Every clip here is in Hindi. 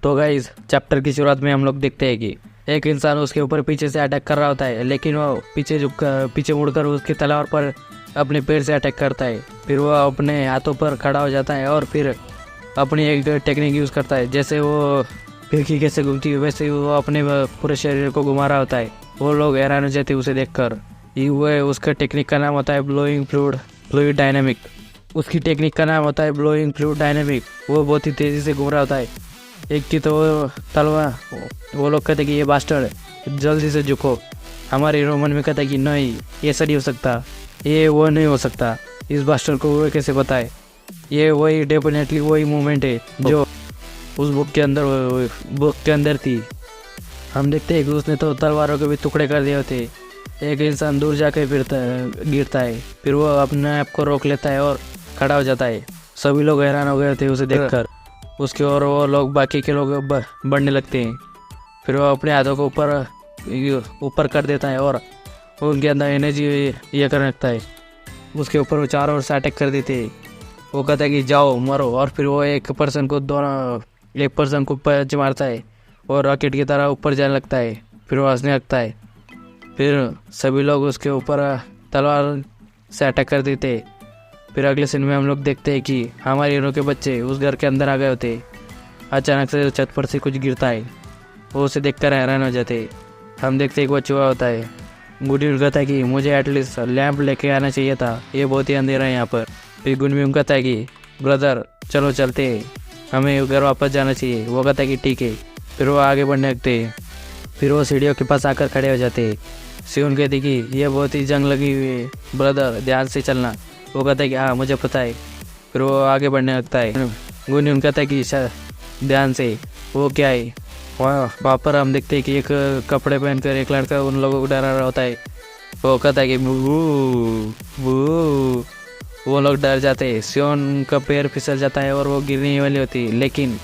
तो गाइस चैप्टर की शुरुआत में हम लोग देखते हैं कि एक इंसान उसके ऊपर पीछे से अटैक कर रहा होता है, लेकिन वो पीछे मुड़कर उसकी तलवार पर अपने पैर से अटैक करता है। फिर वो अपने हाथों पर खड़ा हो जाता है और फिर अपनी एक टेक्निक यूज़ करता है। जैसे वो फिरकी कैसे घूमती है वैसे ही वो अपने पूरे शरीर को घुमा रहा होता है। वो लोग हैरान हो जाते उसे देखकर। उसका टेक्निक का नाम होता है ब्लोइंग फ्लूइड डायनेमिक। उसकी टेक्निक का नाम होता है ब्लोइंग फ्लूइड डायनेमिक। वो बहुत ही तेज़ी से घूम रहा होता है। एक की तो तलवार, वो लोग कहते कि ये बास्टर्ड जल्दी से झुको। हमारे हीरो मन में कहता है कि नहीं, ये ऐसा नहीं हो सकता, ये वो नहीं हो सकता, इस बास्टर्ड को वो कैसे बताए। ये वही डेफिनेटली वही मूवमेंट है जो उस बुक के अंदर थी। हम देखते हैं कि उसने तो तलवारों के भी टुकड़े कर दिए होते। एक इंसान दूर जाकर गिरता है, फिर वो अपने आप को रोक लेता है और खड़ा हो जाता है। सभी लोग हैरान हो गए थे उसे देखकर। उसके और वो लोग बाकी के लोग बढ़ने लगते हैं। फिर वो अपने हाथों को ऊपर कर देता है और उनके अंदर एनर्जी ये करने लगता है। उसके ऊपर वो चारों ओर से अटैक कर देते हैं। वो कहता है कि जाओ मरो, और फिर वो एक पर्सन को पंच मारता है और रॉकेट की तरह ऊपर जाने लगता है। फिर वो हंसने लगता है। फिर सभी लोग उसके ऊपर तलवार से अटैक कर देते। फिर अगले सीन में हम लोग देखते हैं कि हमारे हीरो के बच्चे उस घर के अंदर आ गए होते। अचानक से छत पर से कुछ गिरता है। वो उसे देखकर हैरान हो जाते। हम देखते हैं कि वो चूहा होता है। गुडविन कहता है कि मुझे एटलीस्ट लैंप लेके आना चाहिए था, ये बहुत ही अंधेरा है यहाँ पर। फिर गुडविन कहता है कि ब्रदर चलो चलते हैं, हमें घर वापस जाना चाहिए। वो कहता है कि ठीक है। फिर वो आगे बढ़ने लगते हैं। फिर वो सीढ़ियों के पास आकर खड़े हो जाते हैं। सियोन कहती कि ये बहुत ही जंग लगी हुई है ब्रदर, ध्यान से चलना। वो कहता है कि हाँ मुझे पता है। फिर वो आगे बढ़ने लगता है। गुडविन कहता है कि ध्यान से। वो क्या है, वहाँ पर हम देखते हैं कि एक कपड़े पहनकर एक लड़का उन लोगों को डरा रहा होता है। वो कहता है कि वो लोग डर जाते हैं। सियोन का पैर फिसल जाता है और वो गिरने वाली होती है, लेकिन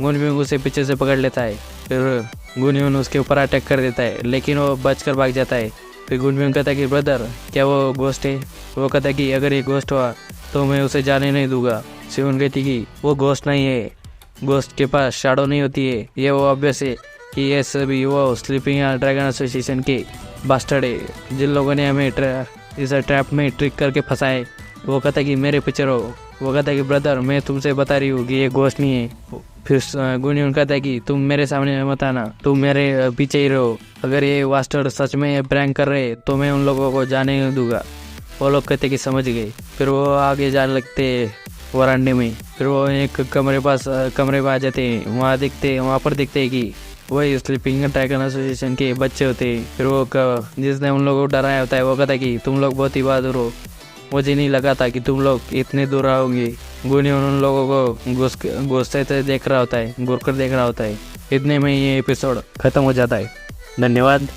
गुनविन उसे पीछे से पकड़ लेता है। फिर गुनविन उसके ऊपर अटैक कर देता है, लेकिन वो बचकर भाग जाता है। फिर गुनविन कहता है कि ब्रदर क्या वो गोस्ट है। वो कहता है कि अगर ये गोस्ट हुआ तो मैं उसे जाने नहीं दूंगा। सियोन कहती कि वो गोस्ट नहीं है, गोस्ट के पास शैडो नहीं होती है। ये वो ऑब्वियस है कि ये सभी वो स्लीपिंग ड्रैगन एसोसिएशन के बास्टर्ड है, जिन लोगों ने हमें इस ट्रैप में ट्रिक करके फंसाए। वो कहता है कि मेरे पीछे रहो। वो कहता है कि ब्रदर मैं तुमसे बता रही हूँ कि ये गोस्ट नहीं है। फिर गुनविन कहता है कि तुम मेरे सामने मत आना, तुम मेरे पीछे ही रहो। अगर ये बास्टर्ड सच में प्रैंक कर रहे तो मैं उन लोगों को जाने नहीं दूंगा। वो लोग कहते कि समझ गए। फिर वो आगे जाने लगते वरांडे में। फिर वो एक कमरे में आ जाते हैं। वहाँ पर देखते हैं कि वही स्लीपिंग ड्रैगन एसोसिएशन के बच्चे होते हैं। फिर वो जिसने उन लोगों को डराया होता है वो कहता है कि तुम लोग बहुत ही बहादुर हो, मुझे नहीं लगा था कि तुम लोग इतने दूर आओगे। गुनविन उन लोगों को घुसते से देख रहा होता है, घूर कर देख रहा होता है। इतने में ये एपिसोड खत्म हो जाता है। धन्यवाद।